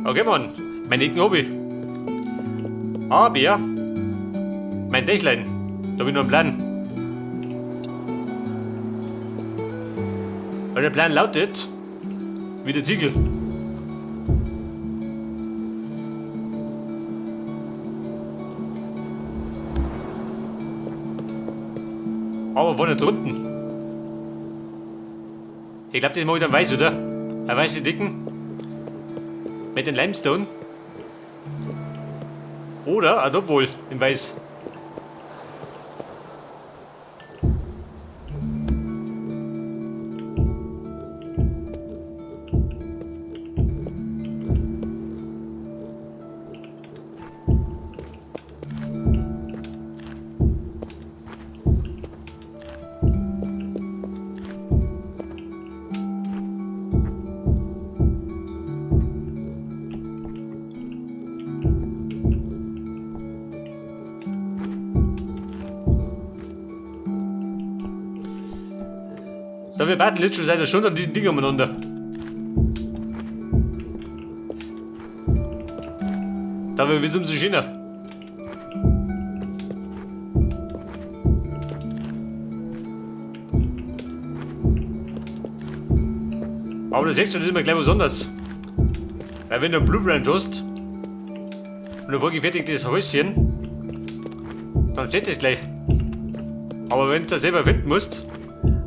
Okay, Mann. Mein dicken Hobby. Aber ja. Mein Dächlein. Da habe ich noch einen Plan. Und der Plan lautet, wie der Ziegel. Aber wo nicht unten? Ich glaube, das mache ich dann weiß, oder? Ein weiße Dicken. Mit den Limestone. Oder ein Topwohl in weiß. So, wir warten jetzt schon seit einer Stunde an diesen Ding umeinander. Da wir wissen, sie China. Aber das siehst du, das ist immer gleich was anderes. Weil wenn du einen Blueprint hast und du vorgefertigtes Häuschen, dann steht das gleich. Aber wenn du das selber finden musst,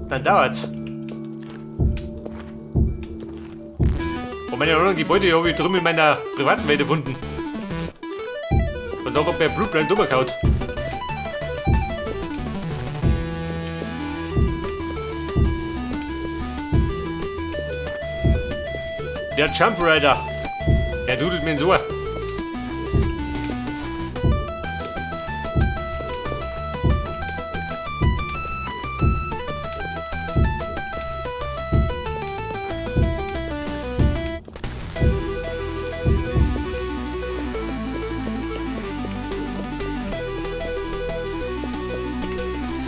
dann dauert's. Und meine anderen Gebäude habe ich drum in meiner privaten Welt gefunden. Und da hat mir Blueprint umgekaut. Der Jump Rider. Er dudelt mir ins Ohr.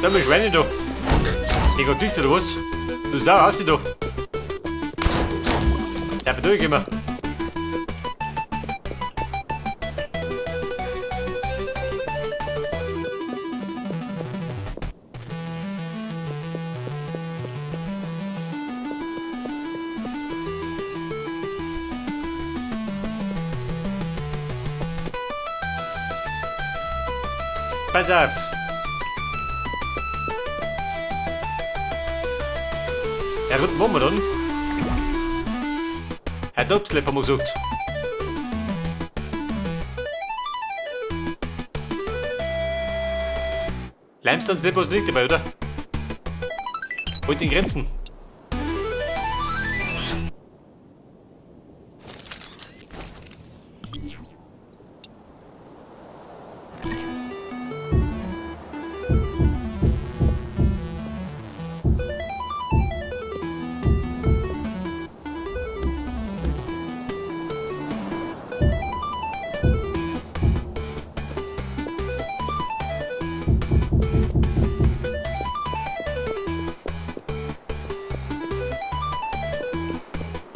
Da mein Schweine da. Ich hab dicht oder was? Du Sau, hast du da. Ja, aber durchgehen. Pass auf. Er wird Mama dann. Herr Dobslip haben wir gesagt. Limestone Slip was nicht dabei, oder? Und den Grenzen.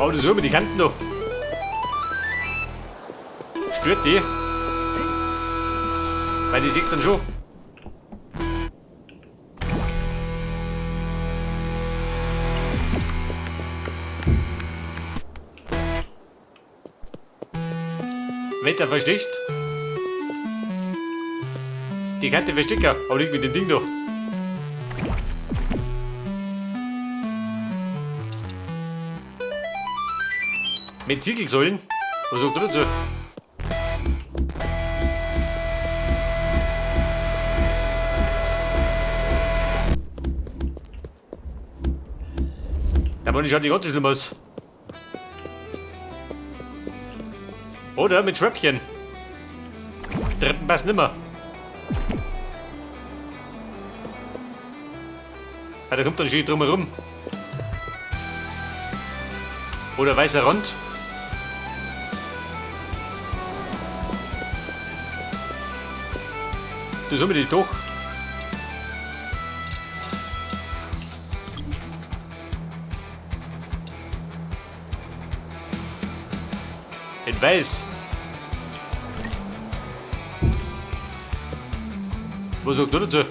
Oh, das hören wir die Kanten da. Stört die? Weil die sieht dann schon. Wetter versticht. Die Kante versteckt ja, aber nicht mit dem Ding da. Mit Ziegelsäulen? Was sagt ihr dazu? Da war nicht die ganze schlimm aus. Oder mit Tröpfchen. Treppen passen nimmer. Ja, da kommt dann schön drumherum. Oder weißer Rand. Das haben wir nicht doch. In weiß. Was sagt du dazu?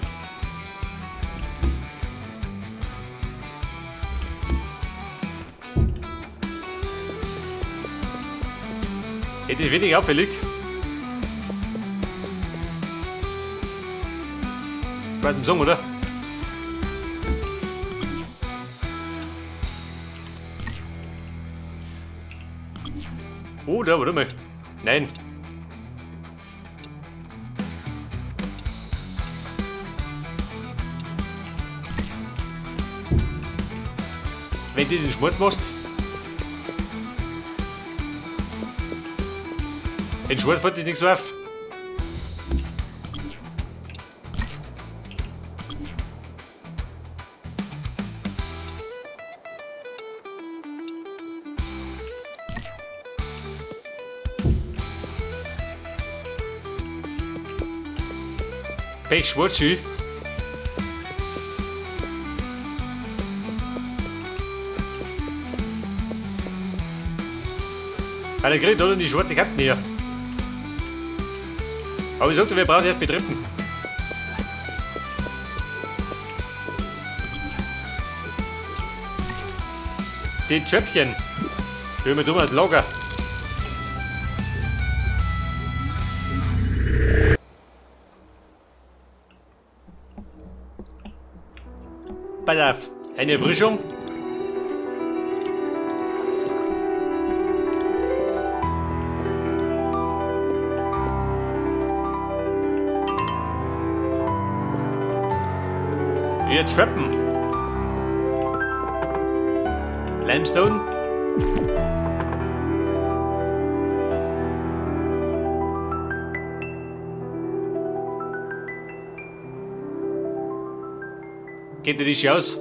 Das ist wenig auffällig. Ich weiß nicht sagen, oder? Oh, da, warte mal. Nein. Wenn du den Schmutz machst, den Schmutz fällt dir nichts so auf. Pech, Schwarzschuh. Weil er kriegt oder die schwarze Kanten hier. Aber ich sagte, wir brauchen erst betreten. Die Zöpfchen. Die haben wir drüber das Lager. Pass auf, eine Erfrischung. Wir trappen. Limestone. Geht dir nicht aus?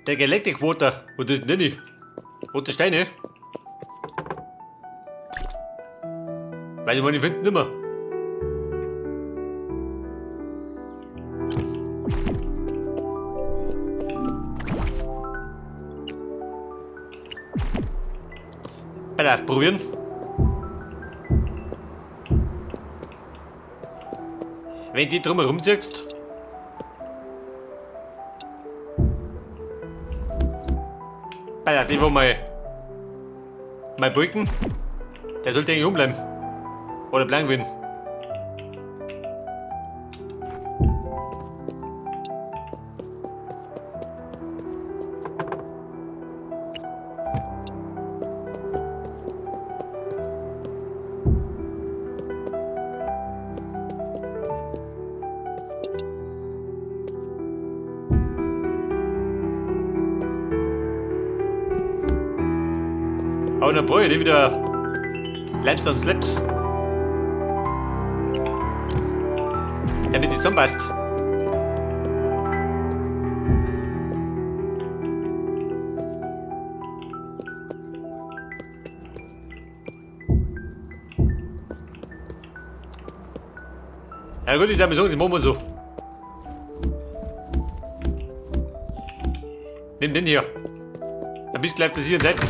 Der Galactic Water, wo das denn nicht? Rote Steine? Weil ich meine, finden nimmer. Pass auf, probieren. Wenn du die drum herum ziehst. Pass auf, die wo mein Balken, der sollte eigentlich umbleiben. Oder blank werden. Aber dann brauche ich die wieder Limestone Slips. Damit die zusammenpasst. Ja gut, ich darf mir sagen, das machen wir so. Nimm den hier. Ein bisschen bleibt das hier in Seiten.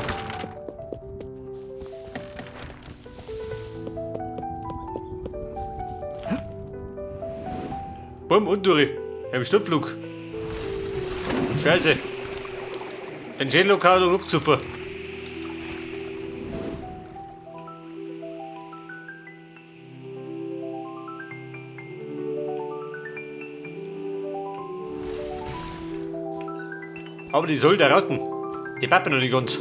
Bumm und durch. Im Sturzflug. Scheiße. Den Schädellokal und Rupzupfer. Aber die soll da draußen. Die pappen noch nicht ganz.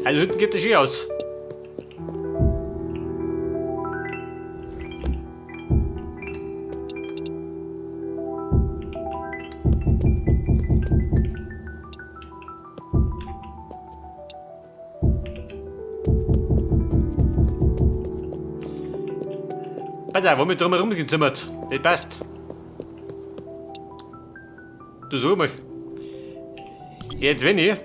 Also hinten geht der Ski aus. Pass auf, wo wir drumherum gezimmert. Das passt. Du such mal. Jetzt wenn ich.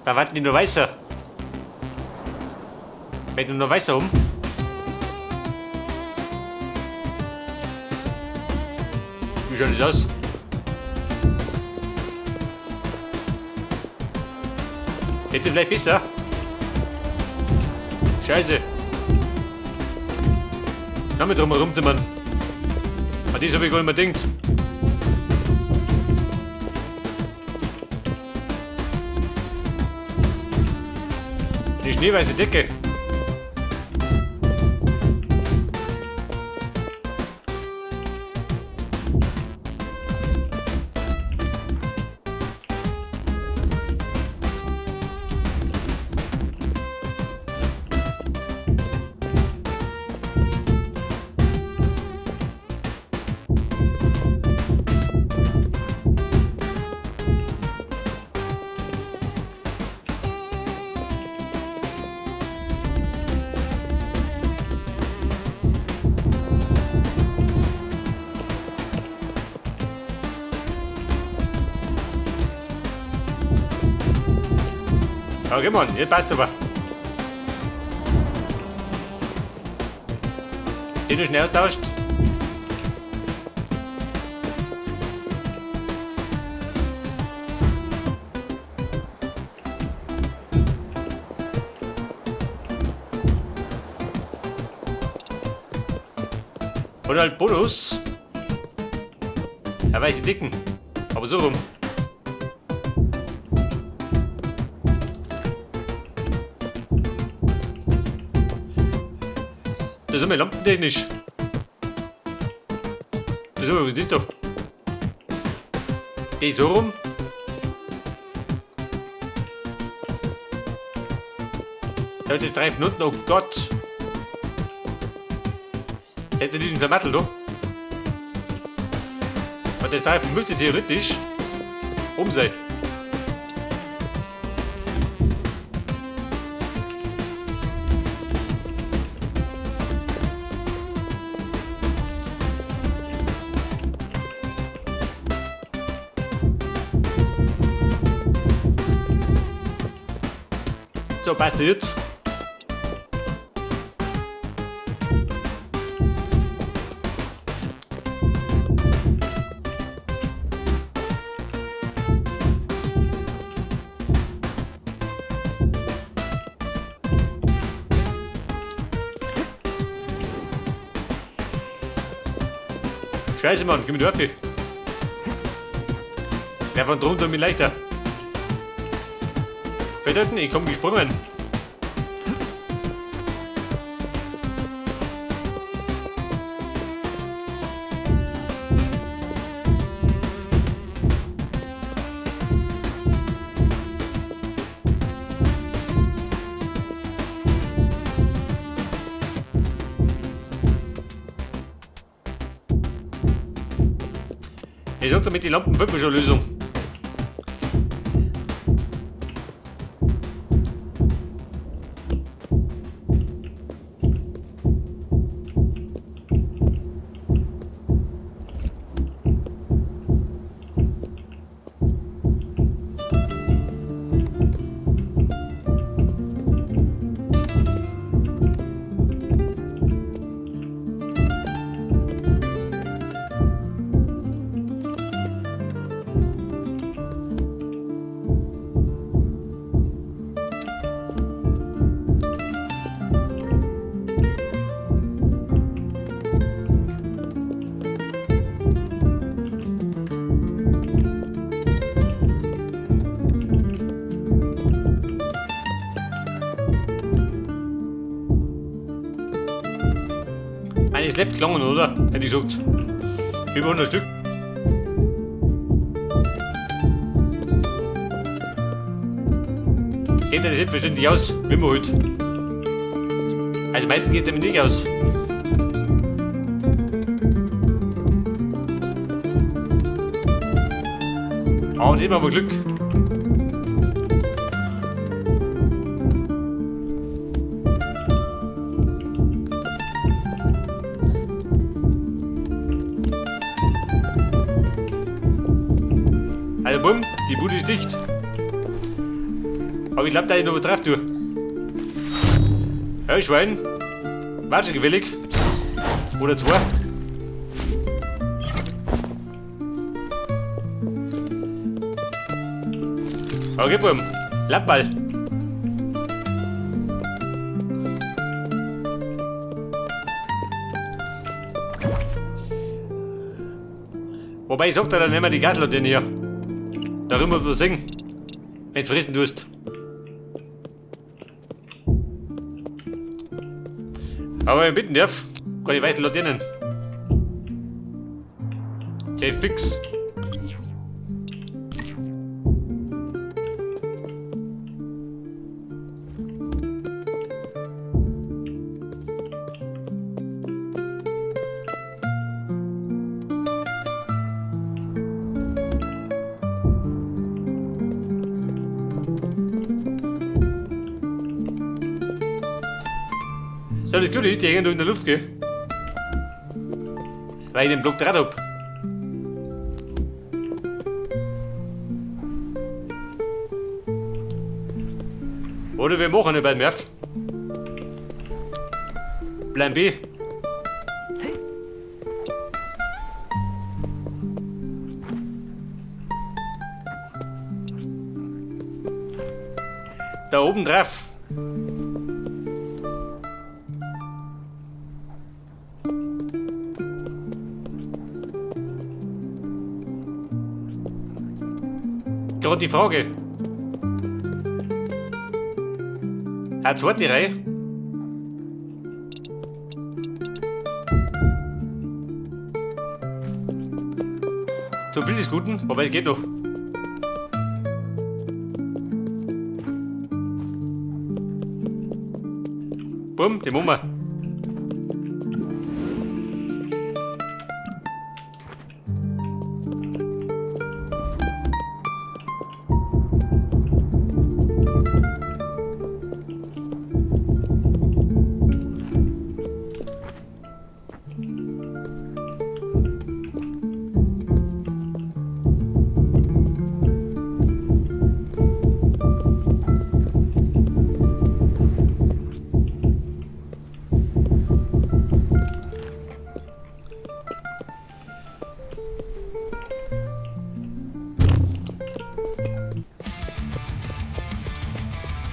Da warten die nur weißer. Werden nur weißer um. Wie schaut das aus? Hätte vielleicht besser. Scheiße. Kann man drum herumzimmern. Aber das habe ich gar nicht mehr gedacht. Die schneeweiße Decke. Okay, Mann, jetzt passt aber. Den du schnell tauscht. Und halt Bonus. Ja, weiße Dicken. Aber so rum. Das ist immer lampentechnisch. Das ist aber was nicht da. Geh so rum. Da hat die drei Minuten, oh Gott. Hätte diesen Vermattel da. Und das Reifen müsste theoretisch sein. So, passt das jetzt? Scheiße, Mann, gib mir die Waffe. Wer von drunter mir leichter. Bedeuten, ich komm gesprungen. Ich sag damit, die Lampen wirklich schon Lösung. Eines lebt gelungen, oder? Hätte ich gesagt. Über 100 Stück. Geht das selbstverständlich aus, wie man halt. Also meistens geht es damit nicht aus. Aber nicht immer Glück. Also bumm, die Bude ist dicht. Aber ich glaube, da ich noch was drauf tue. Ja, Schwein. War schon gewillig. Oder zwei. Okay, bumm. Lappball. Wobei ich sag da dann immer die Gaslaterne hier. Darüber muss man singen. Wenn du fressen tust. Aber wenn ich bitten darf, kann ich weiße Laternen. Okay, fix. So, das Gute ist, die hängen da in der Luft, gell? Weil ich den Block Draht hab. Oder wir machen nicht bei Murph. Plan B. Da oben drauf. Gerade die Frage. Eine zweite Reihe. Zu viel des Guten, aber es geht noch. Bumm, die machen wir.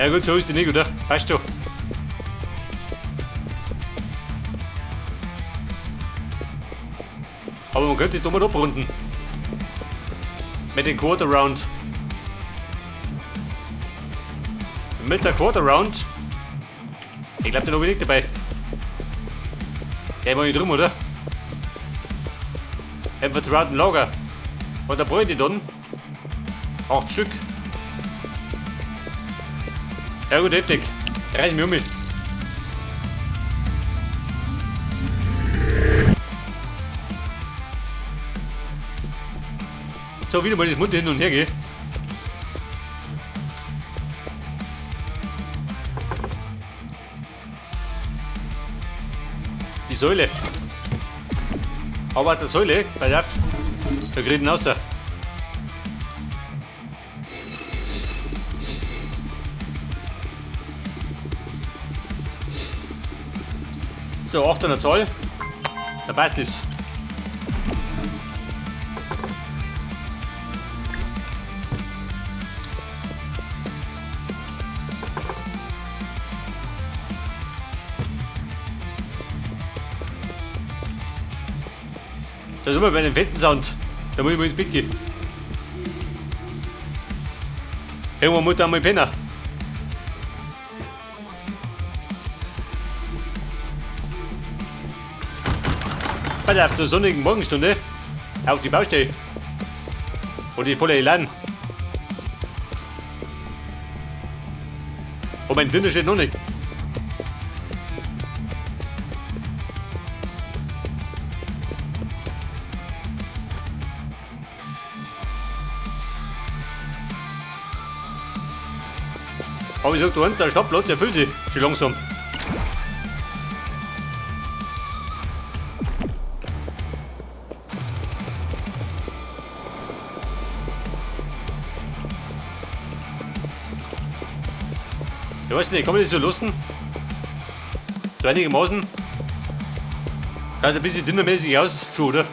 Ja gut, so ist die nicht, oder? Passt schon. Aber man könnte die mal abrunden. Mit dem Quarter Round. Mit der Quarter Round. Ich glaube, da noch wenig dabei. Der war nicht drum, oder? Ein vertrauten Lager. Und da bräuchte ich dann 8 Stück. Ja gut, heftig. Reiß mich um mich. So, wieder mal das Mund hin und her, gell? Die Säule. Aber der Säule, pass auf, da kriegt ihn raus. So, 800 Zoll. Da passt es. Da sind wir bei dem fetten Sound. Da muss ich mal ins Bett gehen. Irgendwann muss da mal pennen. Bei auf der sonnigen Morgenstunde auf die Baustelle. Und die volle Elan. Und mein Dünner steht noch nicht. Aber ich sag, du der Stadtplatz, der füllt sich schon langsam. Ich weiß nicht, kann man das so lassen? So einigermaßen. Schaut ein bisschen dünnermäßig aus, schon, oder?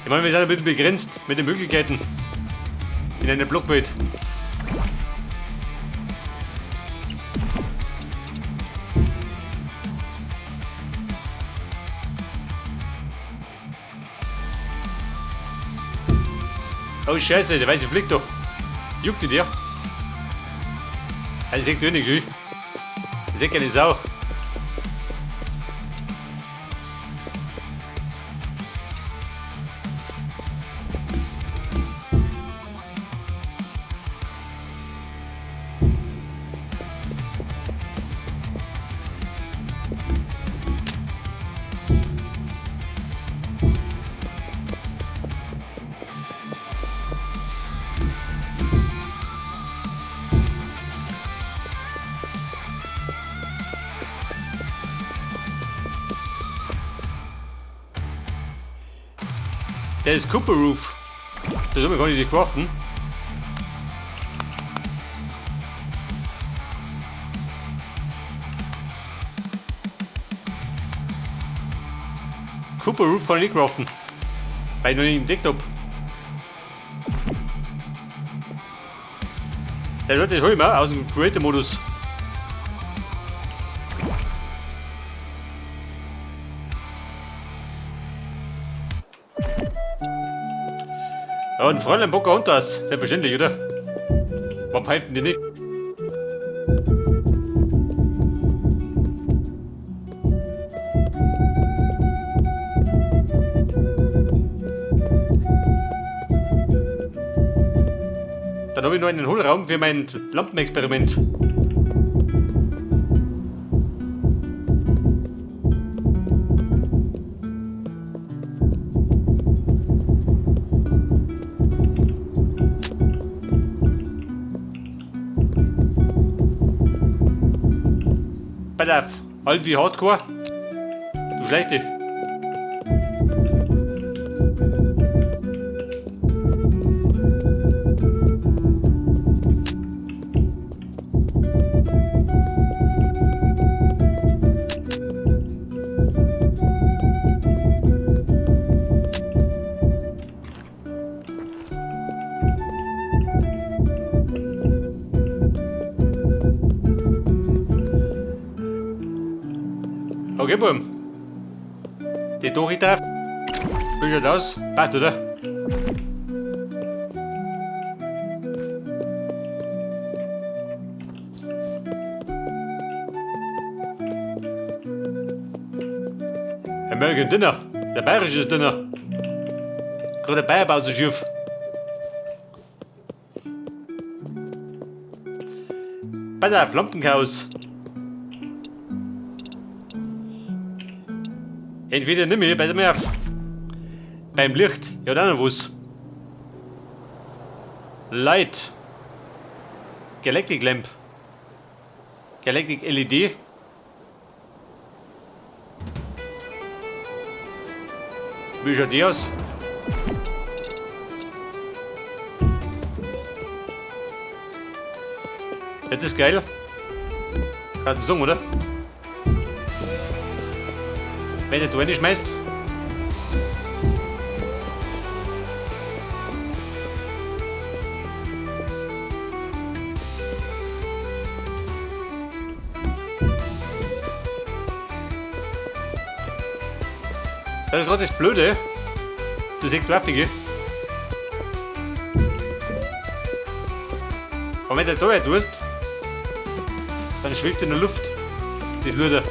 Ich meine, wir sind ein bisschen begrenzt mit den Möglichkeiten in einer Blockwelt. Oh Scheiße, der weiße Flick doch. Juckt die dir? Also sagt du nicht schön. Ich sag keine Sau. Der ist Cooper Roof. Das haben wir gar nicht craften. Cooper Roof kann ich nicht craften. Weil ich noch nicht entdeckt habe. Das hol ich mal aus dem Creator-Modus. Ja, und Fräulein Bocker und das. Selbstverständlich, oder? Warum halten die nicht? Dann habe ich noch einen Hohlraum für mein Lampenexperiment. Pass auf, alt wie Hardcore. Du Schlechte. Okay, Boom. Die Dorita. Wie schaut aus? Passt, oder? American Dinner. Der bayerische Dinner. Gerade der Bayer baut sich auf. Pass auf, Lampenchaos. Entweder nimm ich, pass mal auf. Beim Licht, ja auch noch was. Light. Galactic Lamp. Galactic LED. Wie schaut die aus? Das ist geil. Kannst du sagen, oder? Wenn du nicht schmeißt. Das ist gerade das Blöde. Du siehst Waffige. Und wenn du da tust, Dann schwebt in der Luft. Die Lüde.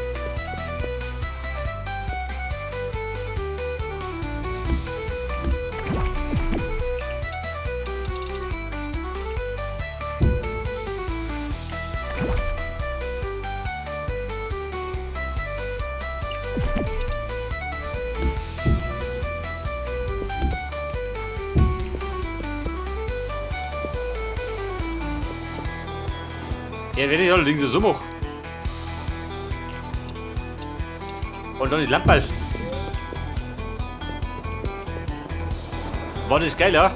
Ja, wenn ich allerdings so mache. Und dann die Lampe. War das geil, ja?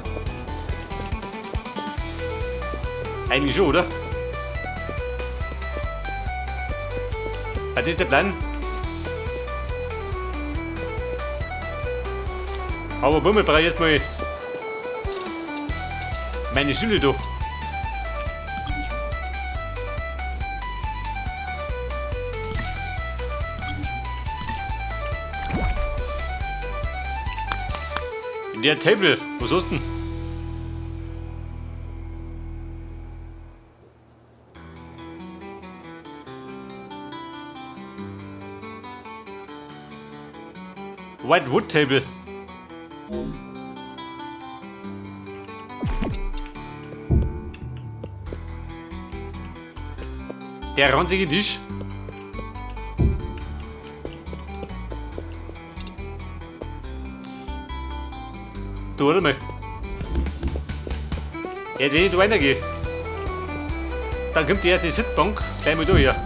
Eigentlich schon, oder? Das ist der Plan. Aber Bummel brauche ich jetzt mal meine Stühle durch. In der Table, was hast du denn? White Wood Table. Der ranzige Tisch. Du, warte mal. Ja, wenn ich da reingehe, dann kommt die erste Sitzbank gleich mal da her.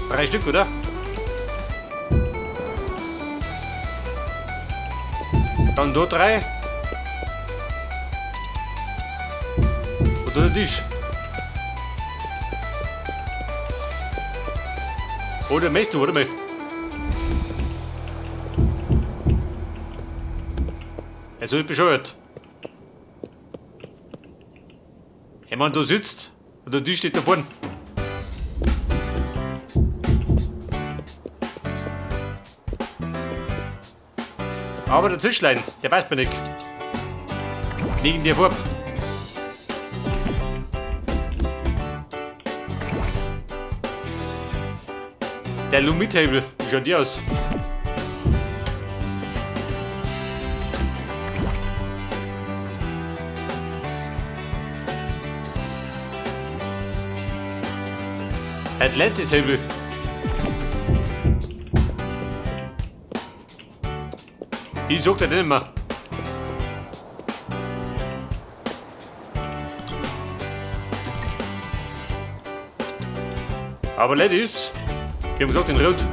Drei Stück, oder? Dann da 3. Und da der Tisch. Oder meinst du, warte mal. Also ich bescheuert. Wenn man da sitzt und der Tisch steht da vorne. Aber der Tischlein, der passt mir nicht. Liegen dir vor. Der Lumi-Table, wie schaut die aus? Atlantic-Table. Ich sag das nicht immer. Aber Ladies, wir haben gesagt in Rot.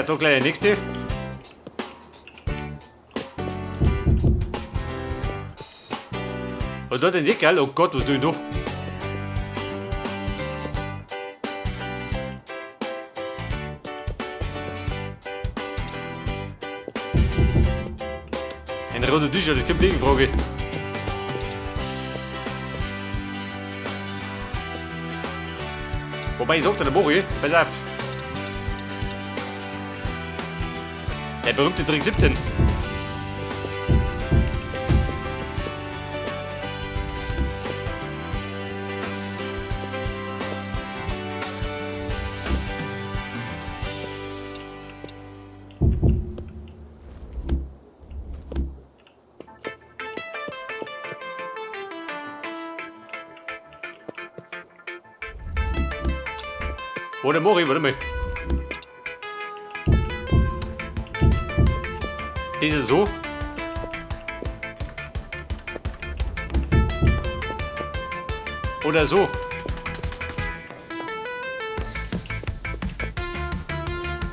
Da gleich der nächste. Und da den Deckel, oh Gott, was tue ich noch? Ein roter Tisch, das ist keine Gegenfrage. Wobei ich sagte, der Mori, pass auf. Der berühmte Trick 17. Oder Mori, warte mal. Ist es so? Oder so?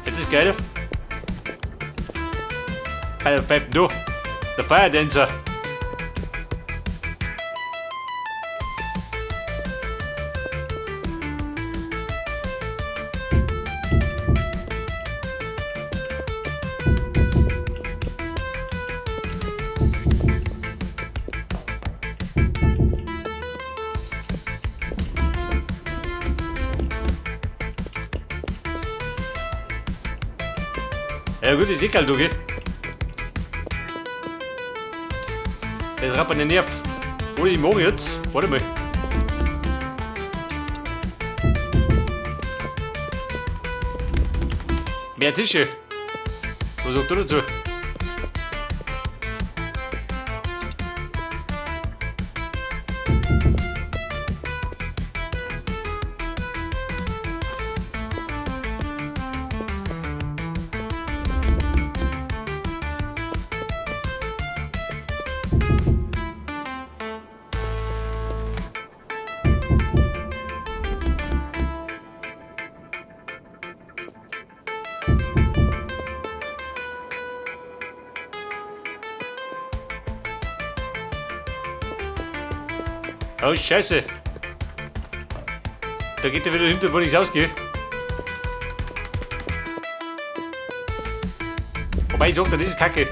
Das ist geil. Alter, pfeift du. Der Fire Dancer. Ja gut, ich seh halt, okay. Das rappert den Nerv. Oder ich morgen jetzt. Warte mal. Mehr Tische. Was sagst du dazu? Oh, Scheiße. Da geht er wieder hinter, wo ich ausgehe. Wobei ich sag, das ist Kacke.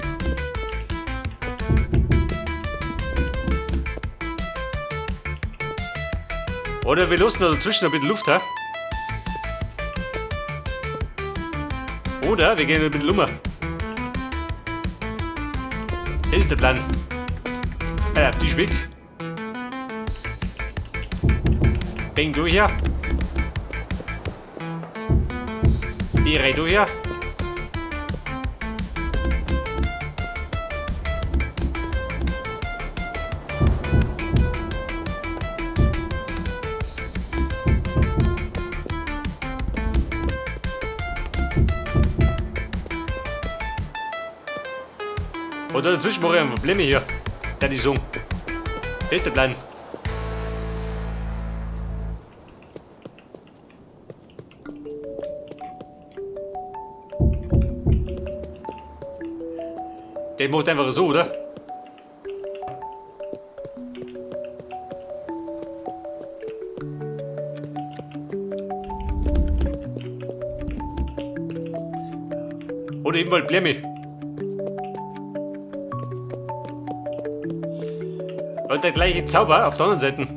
Oder wir lassen da dazwischen ein bisschen Luft, ha? Oder wir gehen ein bisschen lummer. Das ist der Plan. Ja, die ist weg. Bang durch hier. Die rein durch hier. Oder dazwischen mache ich ein Problem hier. Der die Song. Das ist der Plan. Der macht einfach so, oder? Oder eben mal Blemme. Und der gleiche Zauber auf der anderen Seite.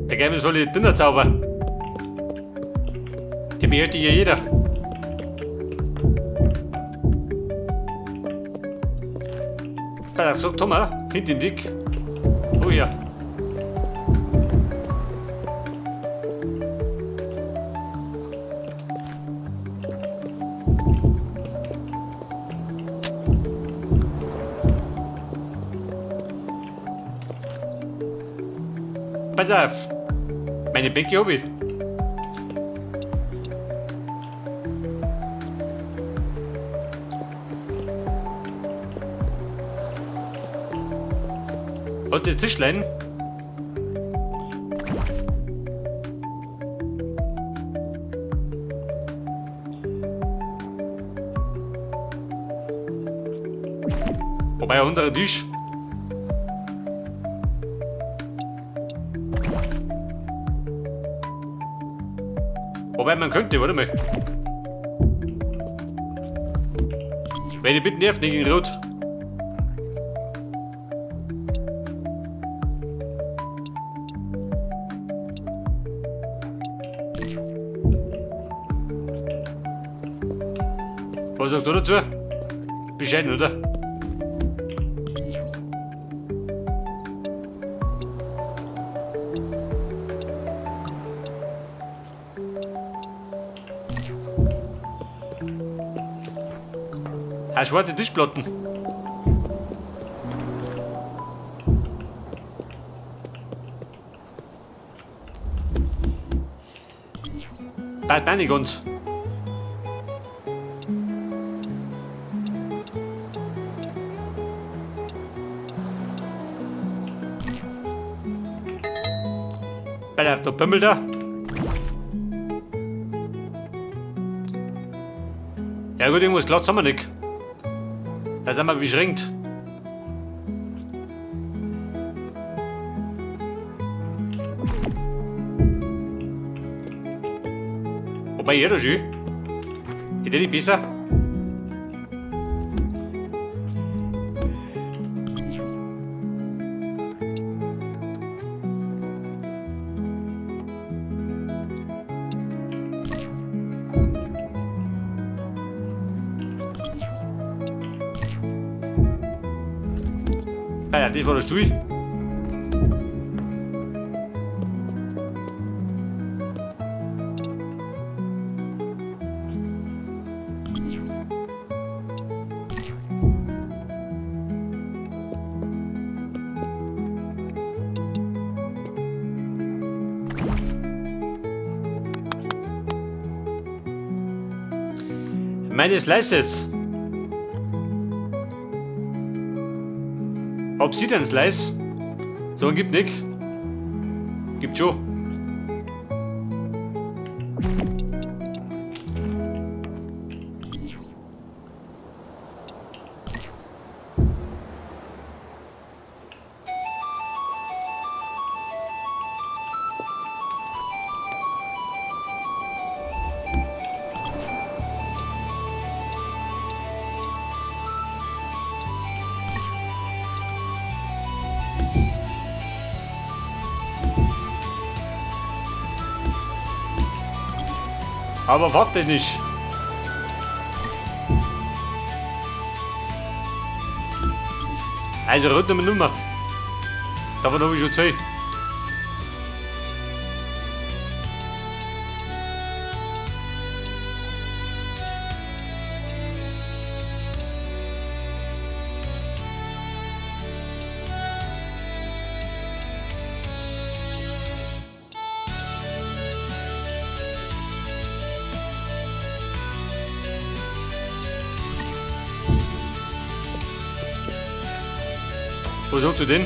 Der Geheimnis soll ich drinnen zaubern. Der behält ja jeder. Sag Thomas, hinter dem Dick. Oh ja. Pass auf. Meine Bäcke habe ich. Und das Tischlein. Wobei ein anderer Tisch. Wobei man könnte, warte mal. Weil ich bitte nervt nicht in Rot. Was sagst du dazu? Bescheiden, oder? Schwarze Tischplatten. Bad Manigons. Bei der Pimmel da. Ja gut, irgendwas glatt haben wir nicht. Da sind wir beschränkt. Wobei jeder schön. Hätte nicht besser? Ja, das war der Stuhl. Meines Leises. Obsidian-Slice. So gibt nix. Gibt schon. Aber warte nicht. Also rot Nummer. Davon habe ich schon 2. Wo suchst du den?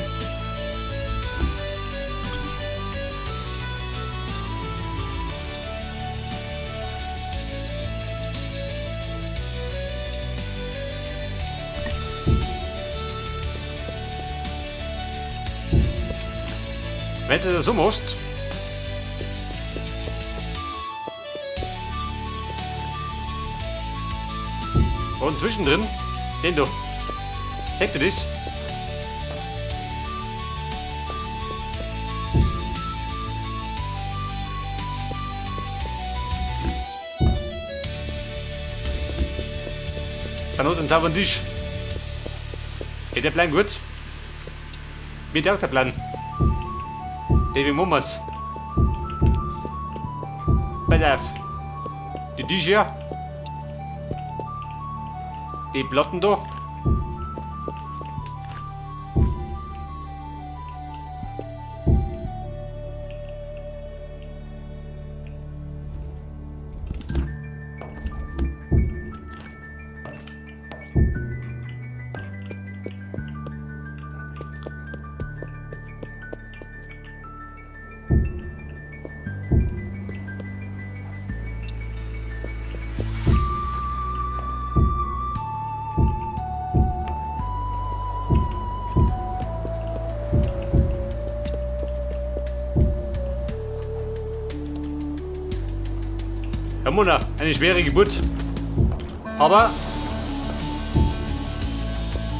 Wenn du das so machst, und zwischendrin, den du, hättest du das? Dann hast du einen sauberen Tisch. Geht der Plan gut? Wie der auch der Plan? Wie machen wir's? Pass auf. Die Tisch hier. Die Platten da. Herr Mona, eine schwere Geburt. Aber,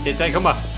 jetzt kommen wir.